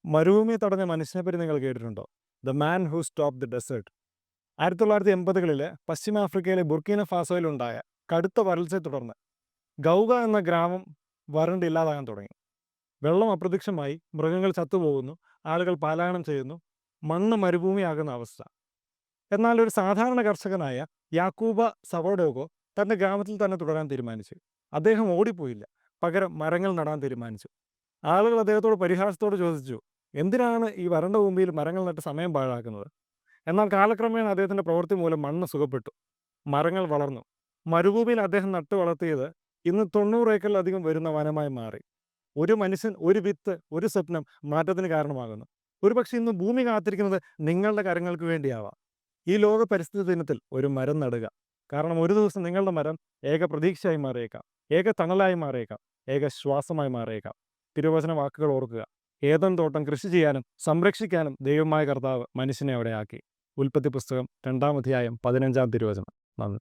മരുഭൂമി തടഞ്ഞ മനുഷ്യനെപ്പറ്റി നിങ്ങൾ കേട്ടിട്ടുണ്ടോ? The man who stop the desert. 1980കളിൽ പശ്ചിമാഫ്രിക്കയിലെ ബുർക്കീന ഫാസോയിലുണ്ടായ കടുത്ത വരൾച്ചയെ തുടർന്ന് ഗൗഗ എന്ന ഗ്രാമം വരണ്ട് ഇല്ലാതാകാൻ തുടങ്ങി. വെള്ളം അപ്രത്യക്ഷമായി, മൃഗങ്ങൾ ചത്തുപോകുന്നു, ആളുകൾ പലായനം ചെയ്യുന്നു, മണ്ണ് മരുഭൂമിയാകുന്ന അവസ്ഥ. എന്നാൽ ഒരു സാധാരണ കർഷകനായ യാക്കൂബ സവോഡോഗോ തൻ്റെ ഗ്രാമത്തിൽ തന്നെ തുടരാൻ തീരുമാനിച്ചു. അദ്ദേഹം ഓടിപ്പോയില്ല, പകരം മരങ്ങൾ നടാൻ തീരുമാനിച്ചു. ആളുകൾ അദ്ദേഹത്തോട് പരിഹാസത്തോട് ചോദിച്ചു, എന്തിനാണ് ഈ വരണ്ട ഭൂമിയിൽ മരങ്ങൾ നട്ട് സമയം പാഴാക്കുന്നത്? എന്നാൽ കാലക്രമേണ അദ്ദേഹത്തിൻ്റെ പ്രവൃത്തി മൂലം മണ്ണ് സുഖപ്പെട്ടു, മരങ്ങൾ വളർന്നു. മരുഭൂമിയിൽ അദ്ദേഹം നട്ടു വളർത്തിയത് ഇന്ന് 90 ഏക്കറിലധികം വരുന്ന വനമായി മാറി. ഒരു മനുഷ്യൻ, ഒരു വിത്ത്, ഒരു സ്വപ്നം മാറ്റത്തിന് കാരണമാകുന്നു. ഒരുപക്ഷെ ഇന്ന് ഭൂമി കാത്തിരിക്കുന്നത് നിങ്ങളുടെ കരങ്ങൾക്ക് വേണ്ടിയാവാം. ഈ ലോക പരിസ്ഥിതി ദിനത്തിൽ ഒരു മരം നടുക. കാരണം ഒരു ദിവസം നിങ്ങളുടെ മരം ഏക പ്രതീക്ഷയായി മാറിയേക്കാം, ഏക തണലായി മാറിയേക്കാം, ഏക ശ്വാസമായി മാറിയേക്കാം. തിരുവചന വാക്കുകൾ ഓർക്കുക. ഏദൻ തോട്ടം കൃഷി ചെയ്യാനും സംരക്ഷിക്കാനും ദൈവമായ കർത്താവ് മനുഷ്യനെ അവിടെ ആക്കി. ഉൽപ്പത്തി പുസ്തകം 2-ാം അധ്യായം 15-ാം തിരുവചനം. നന്ദി.